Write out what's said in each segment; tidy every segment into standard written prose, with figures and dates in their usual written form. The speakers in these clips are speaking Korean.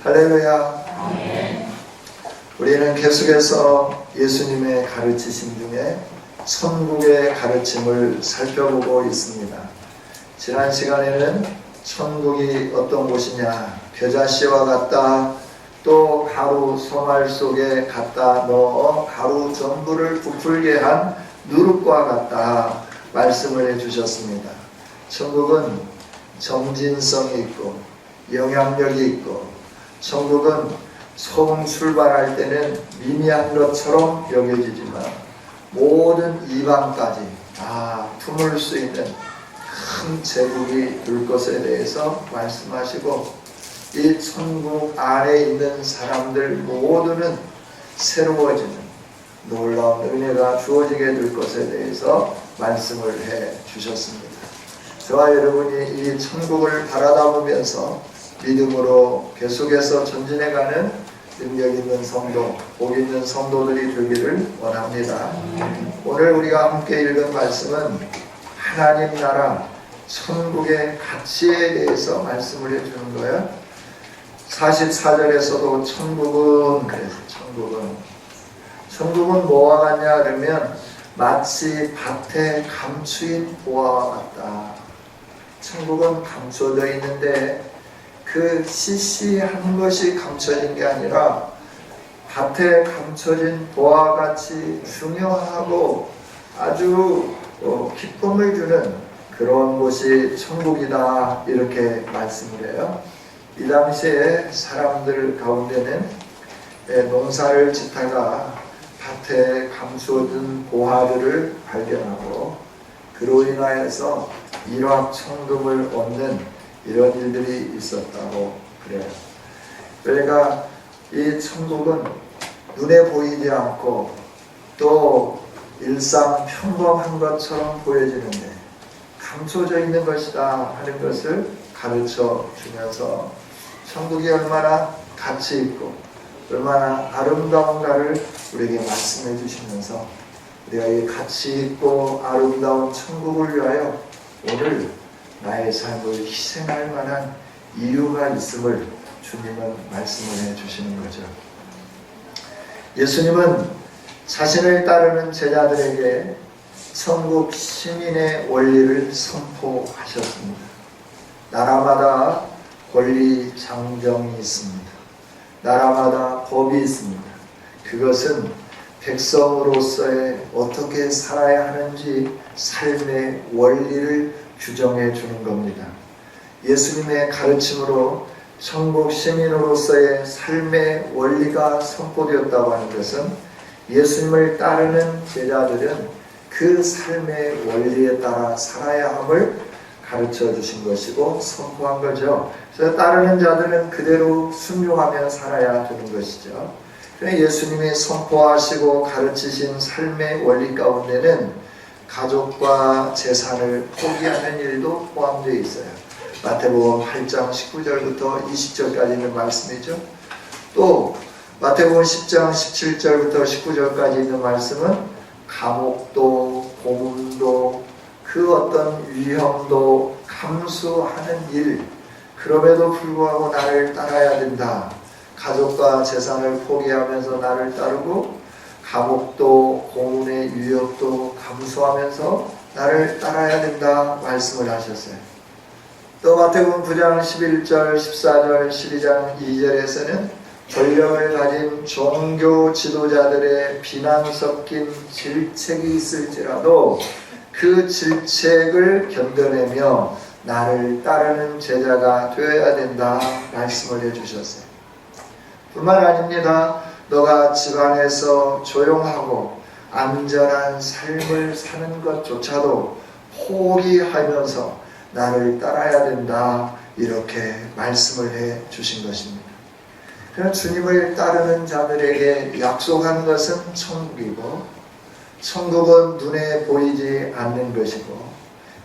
할렐루야. 우리는 계속해서 예수님의 가르치심 중에 천국의 가르침을 살펴보고 있습니다. 지난 시간에는 천국이 어떤 곳이냐, 겨자씨와 같다, 또 가루 소말 속에 갖다 넣어 가루 전부를 부풀게 한 누룩과 같다 말씀을 해주셨습니다. 천국은 정진성이 있고 영향력이 있고, 천국은 처음 출발할 때는 미미한 것처럼 여겨지지만 모든 이방까지 다 품을 수 있는 큰 제국이 될 것에 대해서 말씀하시고, 이 천국 안에 있는 사람들 모두는 새로워지는 놀라운 은혜가 주어지게 될 것에 대해서 말씀을 해 주셨습니다. 저와 여러분이 이 천국을 바라다보면서 믿음으로 계속해서 전진해가는 능력 있는 성도, 복 있는 성도들이 되기를 원합니다. 오늘 우리가 함께 읽은 말씀은 하나님 나라 천국의 가치에 대해서 말씀을 해주는 거예요. 44절에서도 천국은, 그래서 천국은 뭐와 같냐 그러면 마치 밭에 감추인 보화와 같다. 천국은 감춰져 있는데 그 시시한 것이 감춰진 게 아니라 밭에 감춰진 보화와 같이 중요하고 아주 기쁨을 주는 그런 곳이 천국이다, 이렇게 말씀을 해요. 이 당시에 사람들 가운데는 농사를 짓다가 밭에 감추어진 보화들을 발견하고 그로 인하여서 일확천금을 얻는 이런 일들이 있었다고 그래요. 그러니까 이 천국은 눈에 보이지 않고 또 일상 평범한 것처럼 보여지는데 감춰져 있는 것이다 하는 것을 가르쳐 주면서 천국이 얼마나 가치 있고 얼마나 아름다운가를 우리에게 말씀해 주시면서 우리가 이 가치 있고 아름다운 천국을 위하여 오늘 나의 삶을 희생할 만한 이유가 있음을 주님은 말씀을 해 주시는 거죠. 예수님은 자신을 따르는 제자들에게 천국 시민의 원리를 선포하셨습니다. 나라마다 권리 장정이 있습니다. 나라마다 법이 있습니다. 그것은 백성으로서의 어떻게 살아야 하는지 삶의 원리를 규정해 주는 겁니다. 예수님의 가르침으로 천국 시민으로서의 삶의 원리가 선포되었다고 하는 것은 예수님을 따르는 제자들은 그 삶의 원리에 따라 살아야 함을 가르쳐 주신 것이고 선포한 거죠. 그래서 따르는 자들은 그대로 순종하며 살아야 되는 것이죠. 예수님이 선포하시고 가르치신 삶의 원리 가운데는 가족과 재산을 포기하는 일도 포함되어 있어요. 마태복음 8장 19절부터 20절까지 있는 말씀이죠. 또 마태복음 10장 17절부터 19절까지 있는 말씀은 감옥도 고문도 그 어떤 위험도 감수하는 일, 그럼에도 불구하고 나를 따라야 된다. 가족과 재산을 포기하면서 나를 따르고 감옥도 고문의 위협도 감수하면서 나를 따라야 된다 말씀을 하셨어요. 또 마태복음 9장 11절 14절 12장 2절에서는 권력을 가진 종교 지도자들의 비난 섞인 질책이 있을지라도 그 질책을 견뎌내며 나를 따르는 제자가 되어야 된다 말씀을 해주셨어요. 뿐만 아닙니다. 너가 집안에서 조용하고 안전한 삶을 사는 것조차도 포기하면서 나를 따라야 된다, 이렇게 말씀을 해 주신 것입니다. 그러나 주님을 따르는 자들에게 약속한 것은 천국이고, 천국은 눈에 보이지 않는 것이고,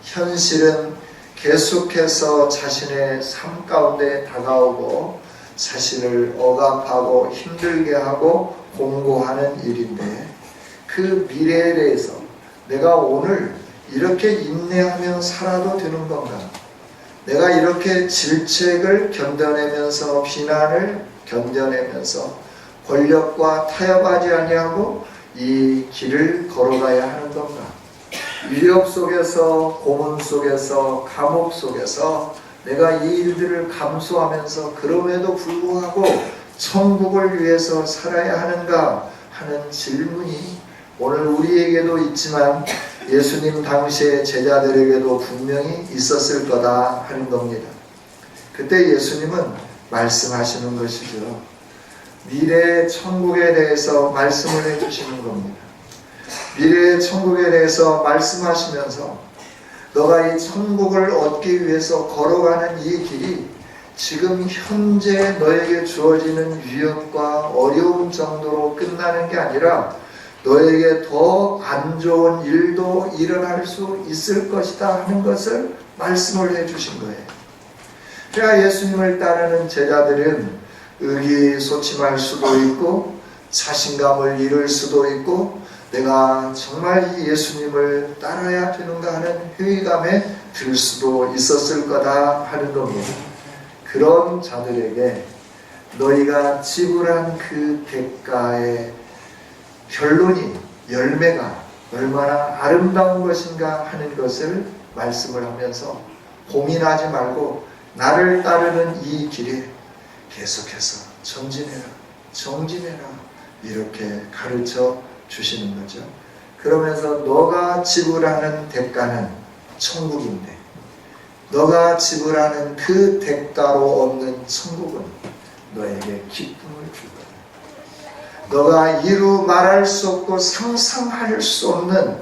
현실은 계속해서 자신의 삶 가운데 다가오고 자신을 억압하고 힘들게 하고 공고하는 일인데, 그 미래에 대해서 내가 오늘 이렇게 인내하며 살아도 되는 건가? 내가 이렇게 질책을 견뎌내면서 비난을 견뎌내면서 권력과 타협하지 아니하고 이 길을 걸어가야 하는 건가? 위협 속에서, 고문 속에서, 감옥 속에서 내가 이 일들을 감수하면서 그럼에도 불구하고 천국을 위해서 살아야 하는가 하는 질문이 오늘 우리에게도 있지만 예수님 당시의 제자들에게도 분명히 있었을 거다 하는 겁니다. 그때 예수님은 말씀하시는 것이죠. 미래의 천국에 대해서 말씀을 해주시는 겁니다. 미래의 천국에 대해서 말씀하시면서 너가 이 천국을 얻기 위해서 걸어가는 이 길이 지금 현재 너에게 주어지는 위협과 어려움 정도로 끝나는 게 아니라 너에게 더 안 좋은 일도 일어날 수 있을 것이다 하는 것을 말씀을 해주신 거예요. 그러니까 예수님을 따르는 제자들은 의기소침할 수도 있고 자신감을 잃을 수도 있고 내가 정말 이 예수님을 따라야 되는가 하는 회의감에 들 수도 있었을 거다 하는 겁니다. 그런 자들에게 너희가 지불한 그 대가의 결론이, 열매가 얼마나 아름다운 것인가 하는 것을 말씀을 하면서 고민하지 말고 나를 따르는 이 길에 계속해서 전진해라, 정진해라 이렇게 가르쳐 주시는 거죠. 그러면서 너가 지불하는 대가는 천국인데 너가 지불하는 그 대가로 얻는 천국은 너에게 기쁨을 줄 거다. 너가 이루 말할 수 없고 상상할 수 없는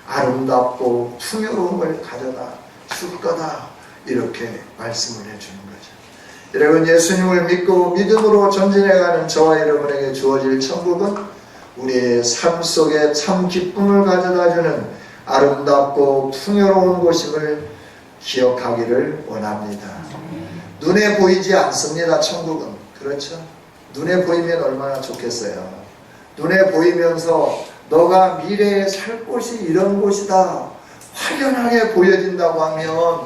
아름답고 풍요로움을 가져다 줄 거다. 이렇게 말씀을 해주는 거죠. 여러분, 예수님을 믿고 믿음으로 전진해가는 저와 여러분에게 주어질 천국은 우리의 삶 속에 참 기쁨을 가져다주는 아름답고 풍요로운 곳임을 기억하기를 원합니다. 눈에 보이지 않습니다. 천국은. 그렇죠? 눈에 보이면 얼마나 좋겠어요. 눈에 보이면서 너가 미래에 살 곳이 이런 곳이다 확연하게 보여진다고 하면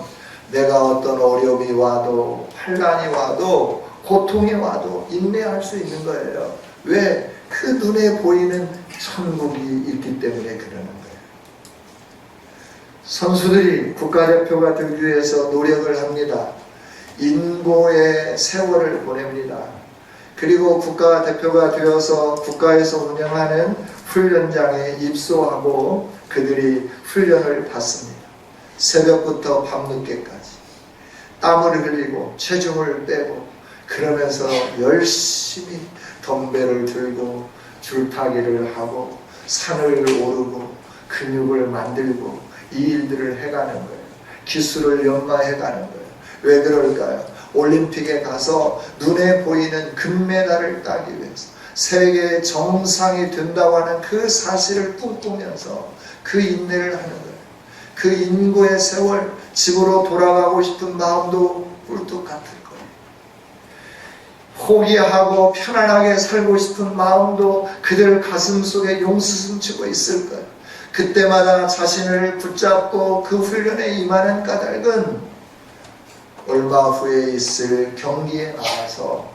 내가 어떤 어려움이 와도 환난이 와도 고통이 와도 인내할 수 있는 거예요. 왜? 그 눈에 보이는 천국이 있기 때문에 그러는 거예요. 선수들이 국가대표가 되기 위해서 노력을 합니다. 인고의 세월을 보냅니다. 그리고 국가대표가 되어서 국가에서 운영하는 훈련장에 입소하고 그들이 훈련을 받습니다. 새벽부터 밤늦게까지 땀을 흘리고 체중을 빼고 그러면서 열심히 덤벨을 들고 줄타기를 하고 산을 오르고 근육을 만들고 이 일들을 해가는 거예요. 기술을 연마해가는 거예요. 왜 그럴까요? 올림픽에 가서 눈에 보이는 금메달을 따기 위해서 세계 정상이 된다고 하는 그 사실을 꿈꾸면서 그 인내를 하는 거예요. 그 인고의 세월, 집으로 돌아가고 싶은 마음도 꿀뚝 같을 거예요. 포기하고 편안하게 살고 싶은 마음도 그들 가슴 속에 용수숨치고 있을 거예요. 그때마다 자신을 붙잡고 그 훈련에 임하는 까닭은 얼마 후에 있을 경기에 나와서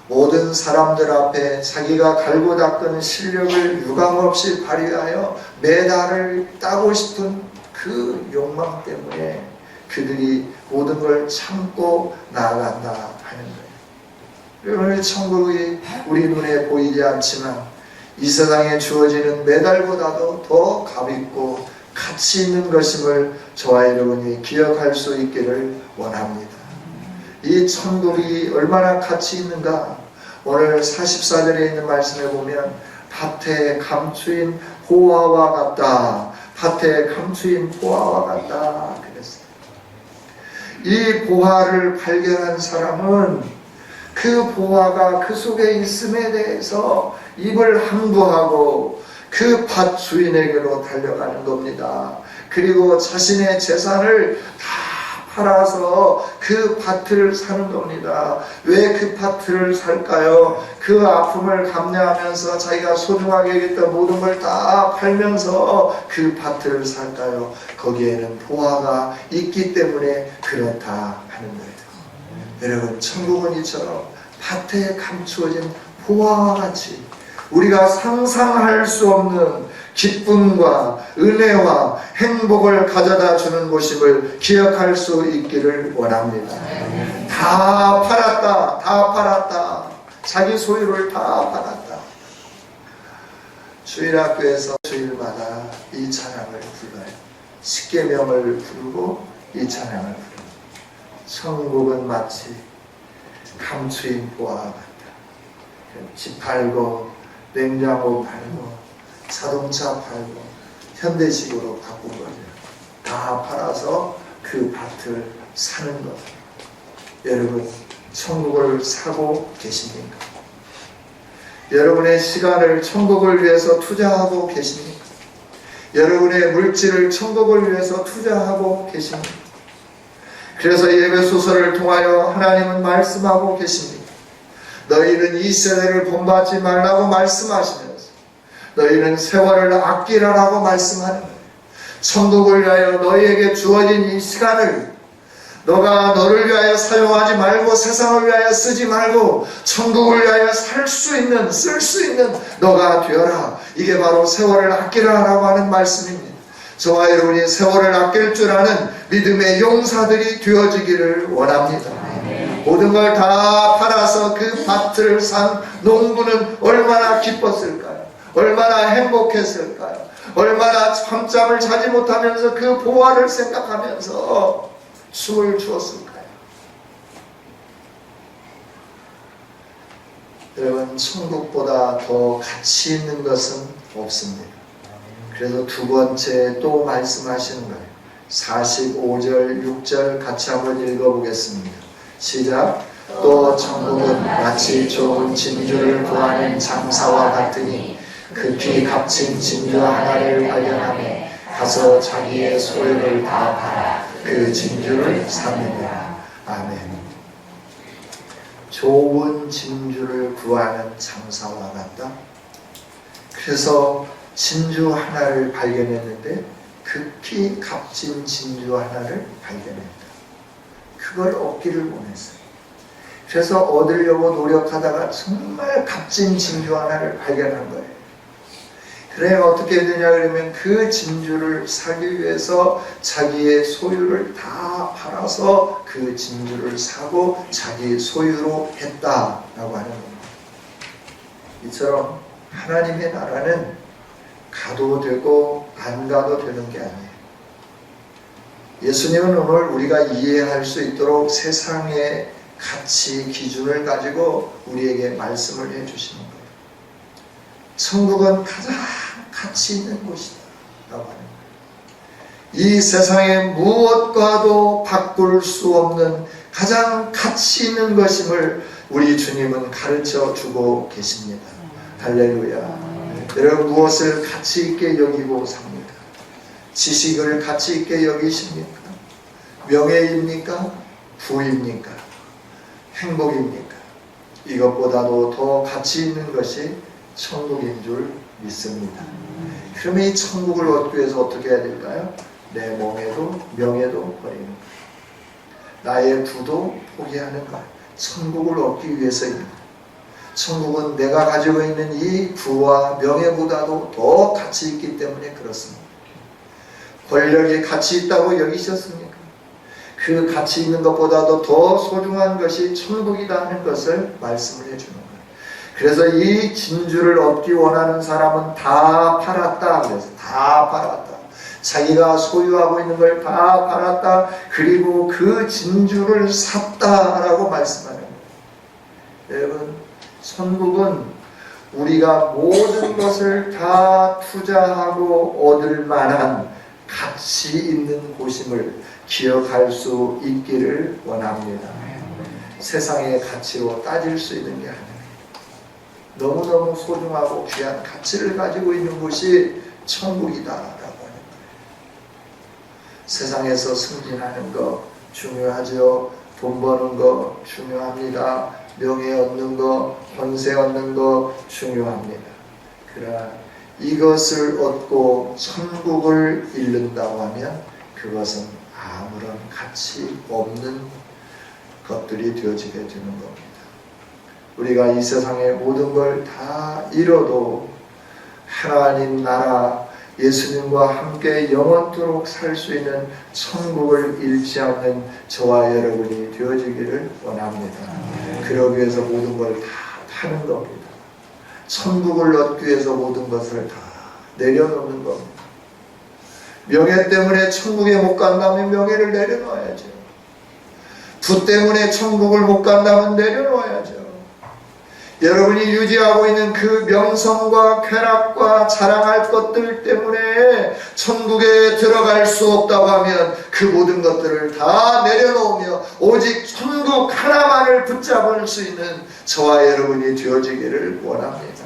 모든 사람들 앞에 자기가 갈고 닦은 실력을 유감없이 발휘하여 메달을 따고 싶은 그 욕망 때문에 그들이 모든 걸 참고 나아간다 하는 거예요. 오늘 천국이 우리 눈에 보이지 않지만 이 세상에 주어지는 메달보다도 더 값있고 가치 있는 것임을 저와 여러분이 기억할 수 있기를 원합니다. 이 천국이 얼마나 가치 있는가? 오늘 44절에 있는 말씀에 보면 밭에 감추인 보화와 같다. 밭에 감추인 보화와 같다. 그랬어요. 이 보화를 발견한 사람은 그 보화가 그 속에 있음에 대해서 입을 함부하고 그 밭 주인에게로 달려가는 겁니다. 그리고 자신의 재산을 다 팔아서 그 밭을 사는 겁니다. 왜 그 밭을 살까요? 그 아픔을 감내하면서 자기가 소중하게 여겼던 모든 걸 다 팔면서 그 밭을 살까요? 거기에는 보화가 있기 때문에 그렇다 하는 거예요. 여러분, 천국은 이처럼 밭에 감추어진 보화와 같이 우리가 상상할 수 없는 기쁨과 은혜와 행복을 가져다 주는 곳임을 기억할 수 있기를 원합니다. 다 팔았다, 다 팔았다. 자기 소유를 다 팔았다. 주일학교에서 주일마다 이 찬양을 불러요. 십계명을 부르고 이 찬양을 부릅니다. 천국은 마치 감추인 보화와 같다. 집 팔고 냉장고 팔고 자동차 팔고 현대식으로 바꾼 거죠. 다 팔아서 그 밭을 사는 것. 여러분, 천국을 사고 계십니까? 여러분의 시간을 천국을 위해서 투자하고 계십니까? 여러분의 물질을 천국을 위해서 투자하고 계십니까? 그래서 예배소서를 통하여 하나님은 말씀하고 계십니다. 너희는 이 세대를 본받지 말라고 말씀하시면서 너희는 세월을 아끼라라고 말씀하는 거예요. 천국을 위하여 너희에게 주어진 이 시간을 너가 너를 위하여 사용하지 말고 세상을 위하여 쓰지 말고 천국을 위하여 쓸 수 있는 너가 되어라. 이게 바로 세월을 아끼라라고 하는 말씀입니다. 저와 여러분이 세월을 아낄 줄 아는 믿음의 용사들이 되어지기를 원합니다. 모든 걸 다 팔아서 그 밭을 산 농부는 얼마나 기뻤을까요? 얼마나 행복했을까요? 얼마나 밤잠을 자지 못하면서 그 보화를 생각하면서 춤을 추었을까요? 여러분, 천국보다 더 가치 있는 것은 없습니다. 그래서 두 번째 또 말씀하시는 거예요. 45절, 6절 같이 한번 읽어보겠습니다. 시작. 또 천국은 마치 좋은 진주를 구하는 장사와 같으니 급히 값진 진주 하나를 발견하며 가서 자기의 소유를 다 팔아 그 진주를 삽니다. 아멘. 좋은 진주를 구하는 장사와 같다. 그래서 진주 하나를 발견했는데 급히 값진 진주 하나를 발견했다. 그걸 얻기를 원했어요. 그래서 얻으려고 노력하다가 정말 값진 진주 하나를 발견한 거예요. 그래 어떻게 되냐 그러면 그 진주를 사기 위해서 자기의 소유를 다 팔아서 그 진주를 사고 자기 소유로 했다라고 하는 겁니다. 이처럼 하나님의 나라는 가도 되고 안 가도 되는 게 아니에요. 예수님은 오늘 우리가 이해할 수 있도록 세상의 가치 기준을 가지고 우리에게 말씀을 해주시는 거예요. 천국은 가장 가치 있는 곳이다 라고 하는 거예요. 이 세상에 무엇과도 바꿀 수 없는 가장 가치 있는 것임을 우리 주님은 가르쳐 주고 계십니다. 할렐루야. 여러분, 무엇을 가치 있게 여기고 삽니까? 지식을 가치 있게 여기십니까? 명예입니까? 부입니까? 행복입니까? 이것보다도 더 가치 있는 것이 천국인 줄 믿습니다. 그러면 이 천국을 얻기 위해서 어떻게 해야 될까요? 내 몸에도 명예도 버리는 거예요. 나의 부도 포기하는 거예요. 천국을 얻기 위해서입니다. 천국은 내가 가지고 있는 이 부와 명예보다도 더 가치 있기 때문에 그렇습니다. 권력이 가치 있다고 여기셨습니까? 그 가치 있는 것보다도 더 소중한 것이 천국이다 하는 것을 말씀을 해주는 거예요. 그래서 이 진주를 얻기 원하는 사람은 다 팔았다. 그래서 다 팔았다. 자기가 소유하고 있는 걸 다 팔았다. 그리고 그 진주를 샀다라고 말씀하는 거예요. 여러분, 천국은 우리가 모든 것을 다 투자하고 얻을 만한 가치 있는 곳임을 기억할 수 있기를 원합니다. 세상의 가치로 따질 수 있는 게 아니에요. 너무너무 소중하고 귀한 가치를 가지고 있는 곳이 천국이다라고 하는 거예요. 세상에서 승진하는 것, 중요하죠. 돈 버는 거 중요합니다. 명예 얻는 거, 권세 얻는 거 중요합니다. 그러나 이것을 얻고 천국을 잃는다고 하면 그것은 아무런 가치 없는 것들이 되어지게 되는 겁니다. 우리가 이 세상의 모든 걸 다 잃어도 하나님 나라 예수님과 함께 영원토록 살 수 있는 천국을 잃지 않는 저와 여러분이 되어지기를 원합니다. 그러기 위해서 모든 걸 다 타는 겁니다. 천국을 얻기 위해서 모든 것을 다 내려놓는 겁니다. 명예 때문에 천국에 못 간다면 명예를 내려놓아야죠. 부 때문에 천국을 못 간다면 내려놓아야죠. 여러분이 유지하고 있는 그 명성과 쾌락과 자랑할 것들 때문에 천국에 들어갈 수 없다고 하면 그 모든 것들을 다 내려놓으며 오직 천국 하나만을 붙잡을 수 있는 저와 여러분이 되어지기를 원합니다.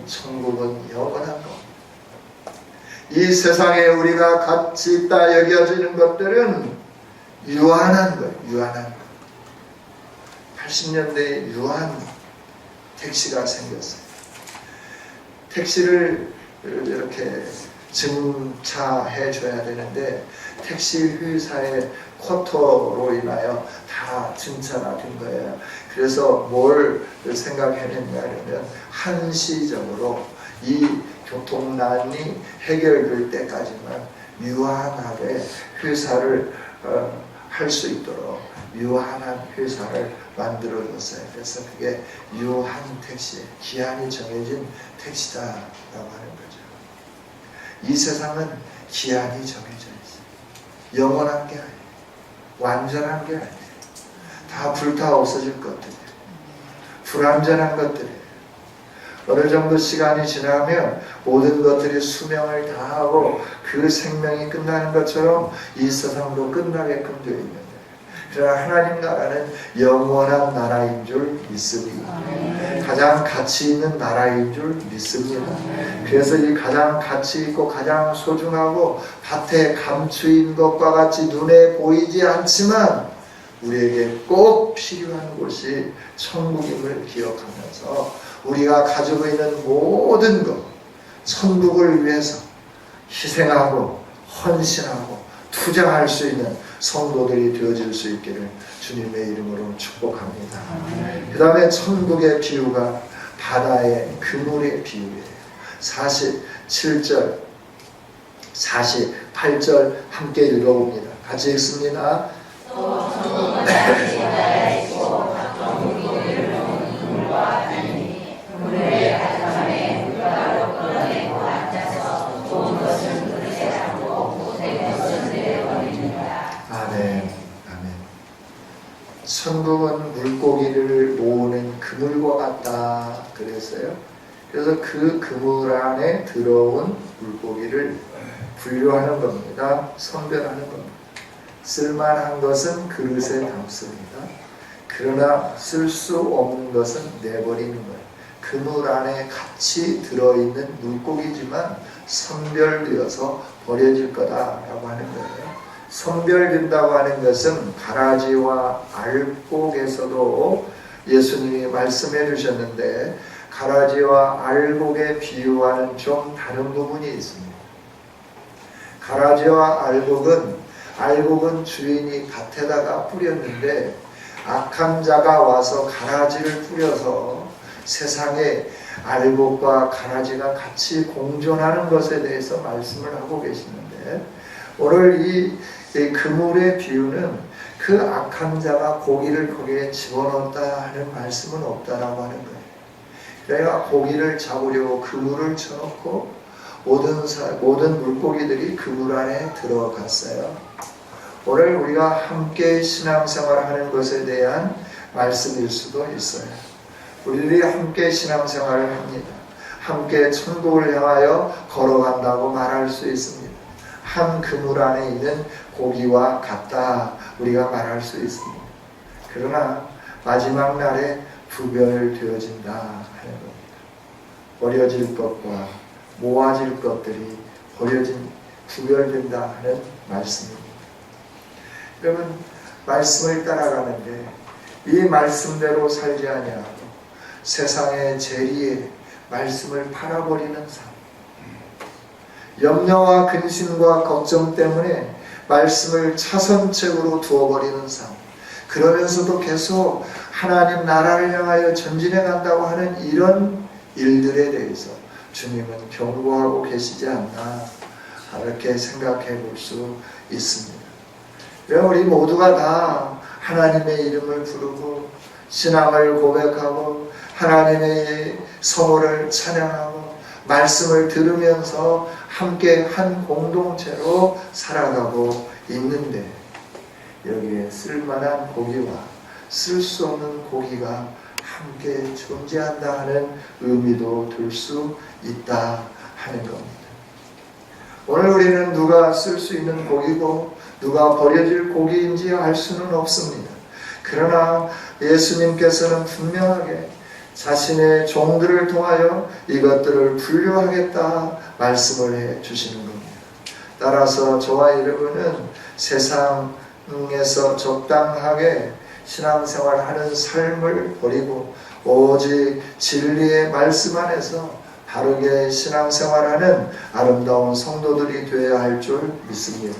천국은 영원한 겁니다. 이 세상에 우리가 가치 있다 여겨지는 것들은 유한한 거예요. 유한한 거. 80년대에 유한 택시가 생겼어요. 택시를 이렇게 증차해 줘야 되는데 택시 회사의 쿼터로 인하여 다 증차가 된 거예요. 그래서 뭘 생각해냈냐면 한시적으로 이 교통난이 해결될 때까지만 유한하게 회사를 할 수 있도록 유한한 회사를 만들어줬어요. 그래서 그게 유한 택시, 기한이 정해진 택시다라고 하는 거죠. 이 세상은 기한이 정해져 있어요. 영원한 게 아니에요. 완전한 게 아니에요. 다 불타 없어질 것들이에요. 불완전한 것들이에요. 어느 정도 시간이 지나면 모든 것들이 수명을 다하고 그 생명이 끝나는 것처럼 이 세상도 끝나게끔 되어 있는 거예요. 그러나 하나님 나라는 영원한 나라인 줄 믿습니다. 가장 가치 있는 나라인 줄 믿습니다. 그래서 이 가장 가치 있고 가장 소중하고 밭에 감추인 것과 같이 눈에 보이지 않지만 우리에게 꼭 필요한 곳이 천국임을 기억하면서 우리가 가지고 있는 모든 것, 천국을 위해서 희생하고 헌신하고 투자할 수 있는 성도들이 되어질 수 있기를 주님의 이름으로 축복합니다. 그 다음에 천국의 비유가 바다의 그물의 비유예요. 47절, 48절 함께 읽어봅니다. 같이 읽습니다. 천국은 물고기를 모으는 그물과 같다 그랬어요. 그래서 그 그물 안에 들어온 물고기를 분류하는 겁니다. 선별하는 겁니다. 쓸만한 것은 그릇에 담습니다. 그러나 쓸 수 없는 것은 내버리는 거예요. 그물 안에 같이 들어있는 물고기지만 선별되어서 버려질 거다라고 하는 거예요. 선별된다고 하는 것은 가라지와 알곡에서도 예수님이 말씀해 주셨는데 가라지와 알곡에 비유하는 좀 다른 부분이 있습니다. 가라지와 알곡은 주인이 밭에다가 뿌렸는데 악한 자가 와서 가라지를 뿌려서 세상에 알곡과 가라지가 같이 공존하는 것에 대해서 말씀을 하고 계시는데 오늘 이 그물의 비유는 그 악한 자가 고기를 거기에 집어넣었다 하는 말씀은 없다라고 하는 거예요. 그래야 고기를 잡으려고 그물을 쳐놓고 모든 물고기들이 그물 안에 들어갔어요. 오늘 우리가 함께 신앙생활하는 것에 대한 말씀일 수도 있어요. 우리들이 함께 신앙생활을 합니다. 함께 천국을 향하여 걸어간다고 말할 수 있습니다. 한 그물 안에 있는 고기와 같다 우리가 말할 수 있습니다. 그러나 마지막 날에 구별되어진다 하는 겁니다. 버려질 것과 모아질 것들이 구별된다 하는 말씀입니다. 여러분 말씀을 따라가는데 이 말씀대로 살지 아니하고 세상의 재리에 말씀을 팔아버리는 삶, 염려와 근심과 걱정 때문에 말씀을 차선책으로 두어버리는 삶, 그러면서도 계속 하나님 나라를 향하여 전진해 간다고 하는 이런 일들에 대해서 주님은 경고하고 계시지 않나, 이렇게 생각해 볼 수 있습니다. 우리 모두가 다 하나님의 이름을 부르고 신앙을 고백하고 하나님의 성호를 찬양하고 말씀을 들으면서 함께 한 공동체로 살아가고 있는데, 여기에 쓸만한 고기와 쓸 수 없는 고기가 함께 존재한다 하는 의미도 들 수 있다 하는 겁니다. 오늘 우리는 누가 쓸 수 있는 고기고 누가 버려질 고기인지 알 수는 없습니다. 그러나 예수님께서는 분명하게 자신의 종들을 통하여 이것들을 분류하겠다 말씀을 해 주시는 겁니다. 따라서 저와 여러분은 세상에서 적당하게 신앙생활하는 삶을 버리고 오직 진리의 말씀 안에서 바르게 신앙생활하는 아름다운 성도들이 되어야 할 줄 믿습니다.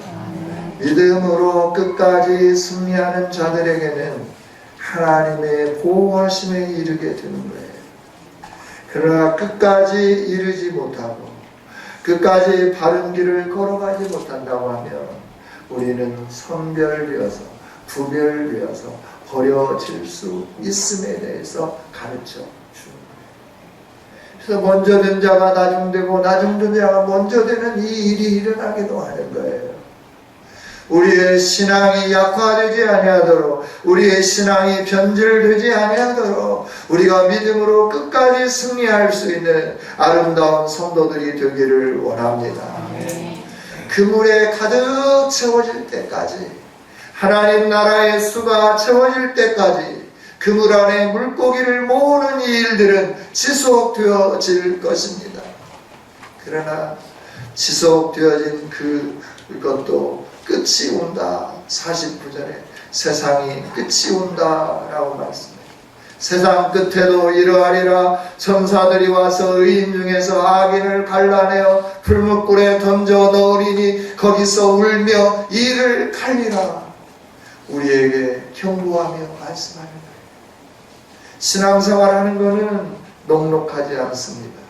믿음으로 끝까지 승리하는 자들에게는 하나님의 보호하심에 이르게 되는 거예요. 그러나 끝까지 이르지 못하고 끝까지 바른 길을 걸어가지 못한다고 하면 우리는 선별되어서 구별되어서 버려질 수 있음에 대해서 가르쳐 주는 거예요. 그래서 먼저 된 자가 나중되고 나중된 자가 먼저 되는 이 일이 일어나기도 하는 거예요. 우리의 신앙이 약화되지 아니하도록, 우리의 신앙이 변질되지 아니하도록 우리가 믿음으로 끝까지 승리할 수 있는 아름다운 성도들이 되기를 원합니다. 그물에 가득 채워질 때까지, 하나님 나라의 수가 채워질 때까지 그물 안에 물고기를 모으는 이 일들은 지속되어질 것입니다. 그러나 지속되어진 그것도 끝이 온다. 49절에 세상이 끝이 온다라고 말씀해요. 세상 끝에도 이러하리라. 천사들이 와서 의인 중에서 악인을 갈라내어 풀무불에 던져 넣으리니 거기서 울며 이를 갈리라. 우리에게 경고하며 말씀하는 거예요. 신앙생활하는 것은 녹록하지 않습니다.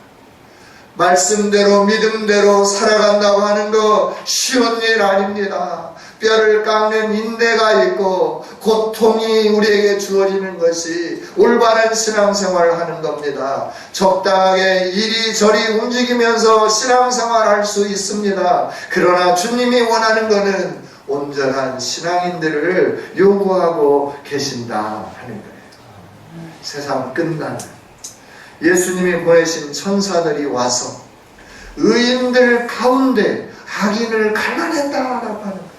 말씀대로 믿음대로 살아간다고 하는 거 쉬운 일 아닙니다. 뼈를 깎는 인내가 있고 고통이 우리에게 주어지는 것이 올바른 신앙생활을 하는 겁니다. 적당하게 이리저리 움직이면서 신앙생활할 수 있습니다. 그러나 주님이 원하는 것은 온전한 신앙인들을 요구하고 계신다 하는 거예요. 세상 끝나는 예수님이 보내신 천사들이 와서 의인들 가운데 악인을 갈라낸다라고 하는 거예요.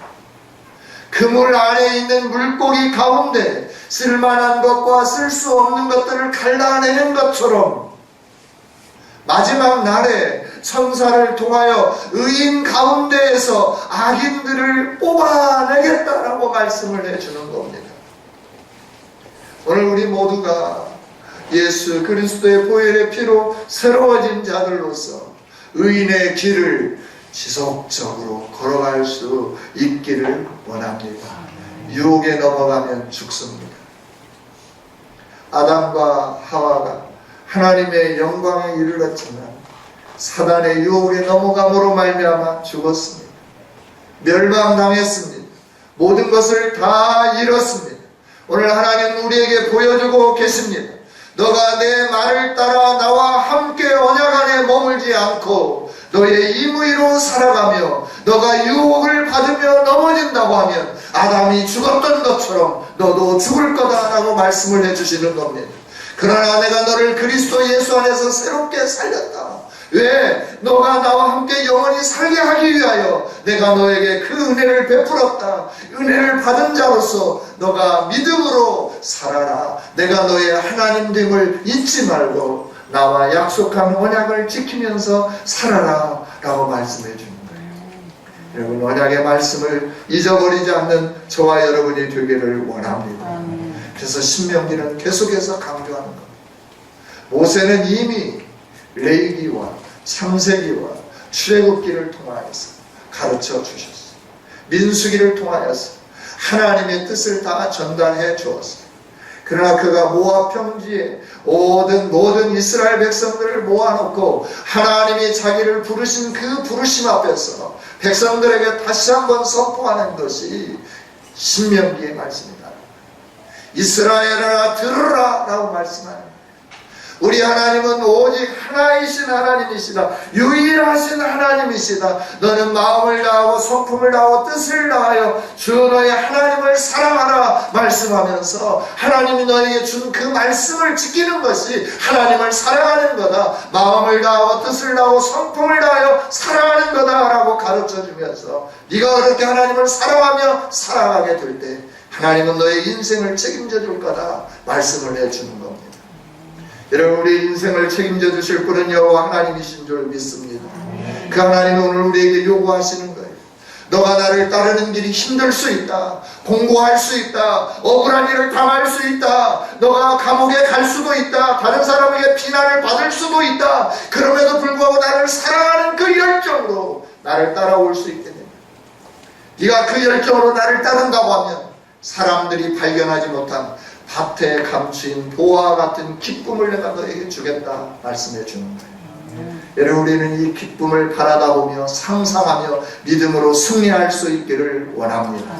그물 안에 있는 물고기 가운데 쓸만한 것과 쓸 수 없는 것들을 갈라내는 것처럼 마지막 날에 천사를 통하여 의인 가운데에서 악인들을 뽑아내겠다라고 말씀을 해주는 겁니다. 오늘 우리 모두가 예수 그리스도의 보혈의 피로 새로워진 자들로서 의인의 길을 지속적으로 걸어갈 수 있기를 원합니다. 유혹에 넘어가면 죽습니다. 아담과 하와가 하나님의 영광에 이르렀지만 사단의 유혹에 넘어감으로 말미암아 죽었습니다. 멸망당했습니다. 모든 것을 다 잃었습니다. 오늘 하나님 우리에게 보여주고 계십니다. 너가 내 말을 따라 나와 함께 언약 안에 머물지 않고 너의 임의로 살아가며 너가 유혹을 받으며 넘어진다고 하면 아담이 죽었던 것처럼 너도 죽을 거다라고 말씀을 해주시는 겁니다. 그러나 내가 너를 그리스도 예수 안에서 새롭게 살렸다. 왜? 너가 나와 함께 영원히 살게 하기 위하여 내가 너에게 그 은혜를 베풀었다. 은혜를 받은 자로서 너가 믿음으로 살아라. 내가 너의 하나님됨을 잊지 말고 나와 약속한 언약을 지키면서 살아라 라고 말씀해 주는 거예요. 여러분 언약의 말씀을 잊어버리지 않는 저와 여러분이 되기를 원합니다. 그래서 신명기는 계속해서 강조하는 겁니다. 모세는 이미 레위기와 창세기와 출애굽기를 통하여서 가르쳐 주셨어요. 민수기를 통하여서 하나님의 뜻을 다 전달해 주었어요. 그러나 그가 모압 평지에 모든 이스라엘 백성들을 모아놓고 하나님이 자기를 부르신 그 부르심 앞에서 백성들에게 다시 한번 선포하는 것이 신명기의 말씀이다. 이스라엘아 들으라 라고 말씀하는, 우리 하나님은 오직 하나이신 하나님이시다. 유일하신 하나님이시다. 너는 마음을 다하고 성품을 다하고 뜻을 다하여 주 너의 하나님을 사랑하라 말씀하면서 하나님이 너에게 준 그 말씀을 지키는 것이 하나님을 사랑하는 거다. 마음을 다하고 뜻을 다하고 성품을 다하여 사랑하는 거다 라고 가르쳐주면서 네가 그렇게 하나님을 사랑하며 살아가게 될 때 하나님은 너의 인생을 책임져 줄 거다 말씀을 해주는 겁니다. 여러분, 우리 인생을 책임져 주실 분은 여호와 하나님이신 줄 믿습니다. 그 하나님은 오늘 우리에게 요구하시는 거예요. 너가 나를 따르는 길이 힘들 수 있다. 공고할 수 있다. 억울한 일을 당할 수 있다. 너가 감옥에 갈 수도 있다. 다른 사람에게 비난을 받을 수도 있다. 그럼에도 불구하고 나를 사랑하는 그 열정으로 나를 따라올 수 있게 됩니다. 네가 그 열정으로 나를 따른다고 하면 사람들이 발견하지 못한 밭에 감추인 보화와 같은 기쁨을 내가 너에게 주겠다 말씀해 주는 거예요. 여러분, 우리는 이 기쁨을 바라다 보며 상상하며 믿음으로 승리할 수 있기를 원합니다.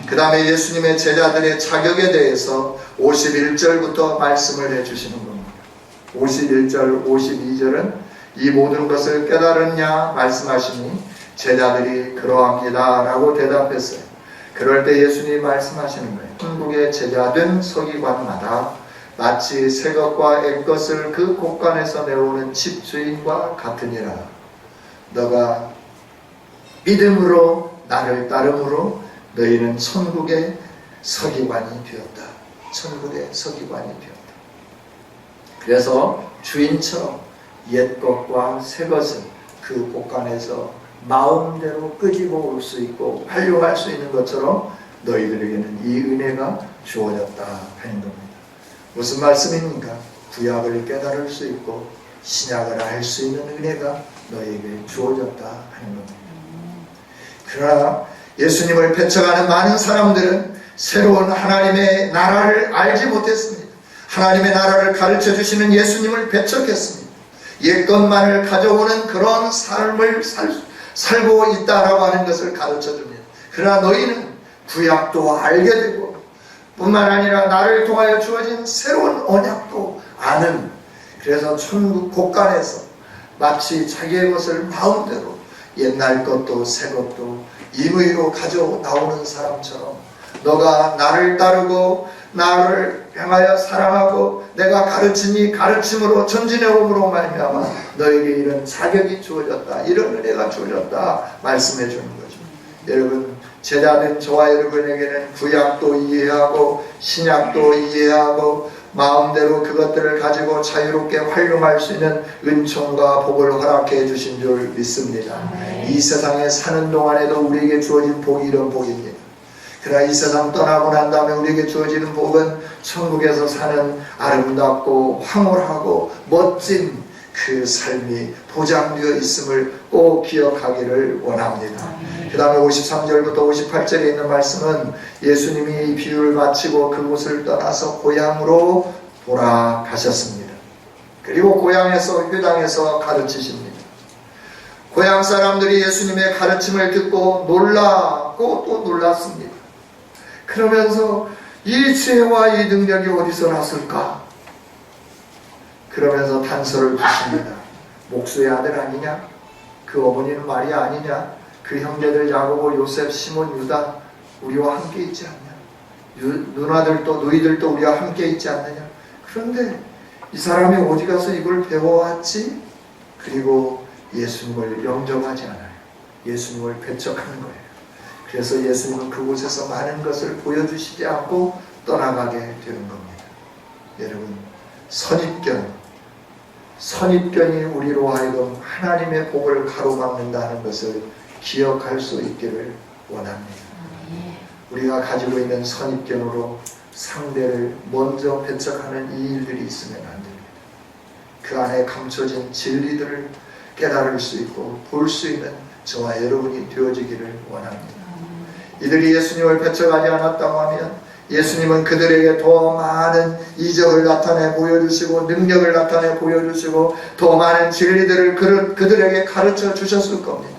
그 다음에 예수님의 제자들의 자격에 대해서 51절부터 말씀을 해주시는 겁니다. 51절 52절은 이 모든 것을 깨달았냐 말씀하시니 제자들이 그러합니다 라고 대답했어요. 그럴 때 예수님이 말씀하시는 거예요. 천국의 제자된 서기관마다 마치 새 것과 옛 것을 그 곳간에서 내오는 집주인과 같으니라. 너가 믿음으로 나를 따름으로 너희는 천국의 서기관이 되었다. 천국의 서기관이 되었다. 그래서 주인처럼 옛 것과 새 것을 그 곳간에서 마음대로 끄집어 올 수 있고 활용할 수 있는 것처럼 너희들에게는 이 은혜가 주어졌다 하는 겁니다. 무슨 말씀입니까? 구약을 깨달을 수 있고 신약을 알 수 있는 은혜가 너희에게 주어졌다 하는 겁니다. 그러나 예수님을 배척하는 많은 사람들은 새로운 하나님의 나라를 알지 못했습니다. 하나님의 나라를 가르쳐 주시는 예수님을 배척했습니다. 옛것만을 가져오는 그런 삶을 살고 있다라고 하는 것을 가르쳐 줍니다. 그러나 너희는 구약도 알게 되고 뿐만 아니라 나를 통하여 주어진 새로운 언약도 아는, 그래서 천국 곳간에서 마치 자기의 것을 마음대로 옛날 것도 새 것도 임의로 가져 나오는 사람처럼 너가 나를 따르고 나를 향하여 사랑하고 내가 가르친 이 가르침으로 전진해 옴으로 말미암아 너에게 이런 자격이 주어졌다, 이런 은혜가 주어졌다 말씀해 주는 거죠. 여러분, 제자된 저와 여러분에게는 구약도 이해하고 신약도 이해하고 마음대로 그것들을 가지고 자유롭게 활용할 수 있는 은총과 복을 허락해 주신 줄 믿습니다. 이 세상에 사는 동안에도 우리에게 주어진 복이 이런 복입니다. 그러나 이 세상 떠나고 난 다음에 우리에게 주어지는 복은 천국에서 사는 아름답고 황홀하고 멋진 그 삶이 보장되어 있음을 꼭 기억하기를 원합니다. 그 다음에 53절부터 58절에 있는 말씀은 예수님이 이 비유를 마치고 그곳을 떠나서 고향으로 돌아가셨습니다. 그리고 고향에서 회당에서 가르치십니다. 고향 사람들이 예수님의 가르침을 듣고 놀라고 또 놀랐습니다. 그러면서 이 지혜와 이 능력이 어디서 났을까? 그러면서 단서를 주십니다. 목수의 아들 아니냐? 그 어머니는 마리아 아니냐? 그 형제들 야고보, 요셉, 시몬, 유다 우리와 함께 있지 않냐? 누나들도 너희들도 우리와 함께 있지 않느냐? 그런데 이 사람이 어디 가서 이걸 배워왔지? 그리고 예수님을 영접하지 않아요. 예수님을 배척하는 거예요. 그래서 예수님은 그곳에서 많은 것을 보여주시지 않고 떠나가게 되는 겁니다. 여러분, 선입견이 우리로 하여금 하나님의 복을 가로막는다는 것을 기억할 수 있기를 원합니다. 우리가 가지고 있는 선입견으로 상대를 먼저 배척하는 이 일들이 있으면 안 됩니다. 그 안에 감춰진 진리들을 깨달을 수 있고 볼 수 있는 저와 여러분이 되어지기를 원합니다. 이들이 예수님을 배척하지 않았다고 하면 예수님은 그들에게 더 많은 이적을 나타내 보여주시고 능력을 나타내 보여주시고 더 많은 진리들을 그들에게 가르쳐 주셨을 겁니다.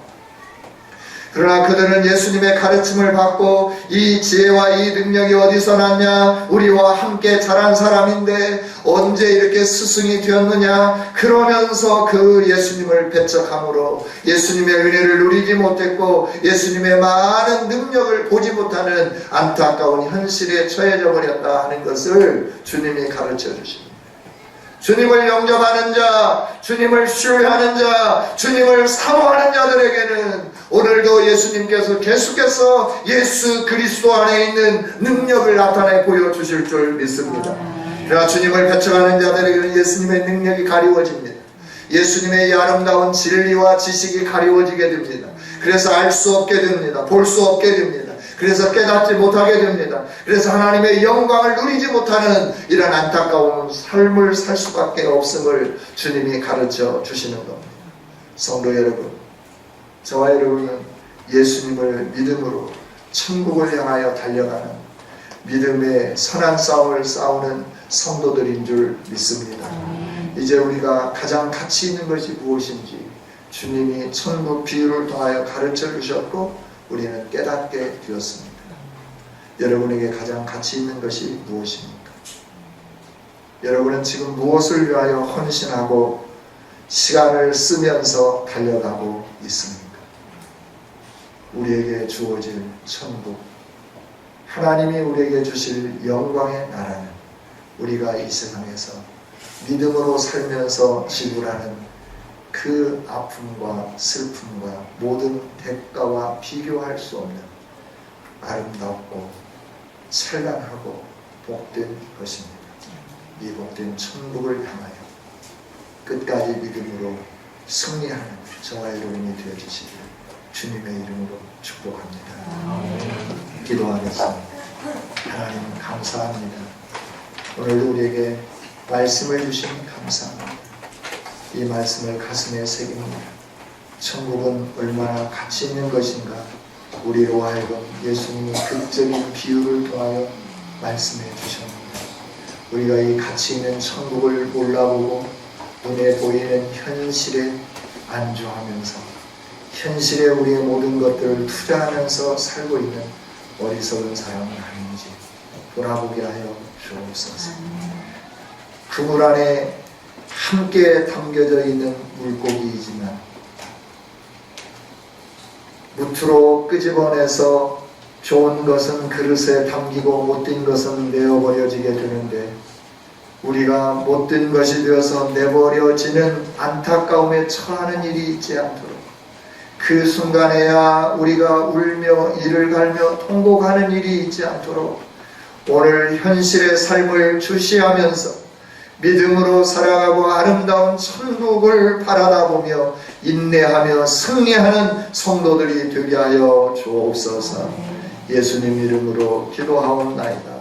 그러나 그들은 예수님의 가르침을 받고 이 지혜와 이 능력이 어디서 났냐? 우리와 함께 자란 사람인데 언제 이렇게 스승이 되었느냐? 그러면서 그 예수님을 배척함으로 예수님의 은혜를 누리지 못했고 예수님의 많은 능력을 보지 못하는 안타까운 현실에 처해져 버렸다 하는 것을 주님이 가르쳐 주십니다. 주님을 영접하는 자, 주님을 신뢰하는 자, 주님을 사모하는 자들에게는 오늘도 예수님께서 계속해서 예수 그리스도 안에 있는 능력을 나타내 보여주실 줄 믿습니다. 그러나 주님을 배척하는 자들에게는 예수님의 능력이 가리워집니다. 예수님의 이 아름다운 진리와 지식이 가리워지게 됩니다. 그래서 알 수 없게 됩니다. 볼 수 없게 됩니다. 그래서 깨닫지 못하게 됩니다. 그래서 하나님의 영광을 누리지 못하는 이런 안타까운 삶을 살 수밖에 없음을 주님이 가르쳐 주시는 겁니다. 성도 여러분, 저와 여러분은 예수님을 믿음으로 천국을 향하여 달려가는 믿음의 선한 싸움을 싸우는 성도들인 줄 믿습니다. 이제 우리가 가장 가치 있는 것이 무엇인지 주님이 천국 비유를 통하여 가르쳐 주셨고 우리는 깨닫게 되었습니다. 여러분에게 가장 가치 있는 것이 무엇입니까? 여러분은 지금 무엇을 위하여 헌신하고 시간을 쓰면서 달려가고 있습니까? 우리에게 주어질 천국, 하나님이 우리에게 주실 영광의 나라는 우리가 이 세상에서 믿음으로 살면서 지불하는 그 아픔과 슬픔과 모든 대가와 비교할 수 없는 아름답고 찬란하고 복된 것입니다. 이 복된 천국을 향하여 끝까지 믿음으로 승리하는 저와 여러분이 되어주시기를 주님의 이름으로 축복합니다. 기도하겠습니다. 하나님 감사합니다. 오늘도 우리에게 말씀을 주시니 감사합니다. 이 말씀을 가슴에 새깁니다. 천국은 얼마나 가치 있는 것인가 우리로 하여금 예수님이 극적인 비유를 통하여 말씀해 주셨습니다. 우리가 이 가치 있는 천국을 몰라보고 눈에 보이는 현실에 안주하면서 현실에 우리의 모든 것들을 투자하면서 살고 있는 어리석은 사람은 아닌지 돌아보게 하여 주옵소서. 그물 안에 함께 담겨져 있는 물고기이지만 무트로 끄집어내서 좋은 것은 그릇에 담기고 못된 것은 내어버려지게 되는데 우리가 못된 것이 되어서 내버려지는 안타까움에 처하는 일이 있지 않도록 그 순간에야 우리가 울며 이를 갈며 통곡하는 일이 있지 않도록 오늘 현실의 삶을 주시하면서 믿음으로 살아가고 아름다운 천국을 바라다보며 인내하며 승리하는 성도들이 되게 하여 주옵소서. 예수님 이름으로 기도하옵나이다.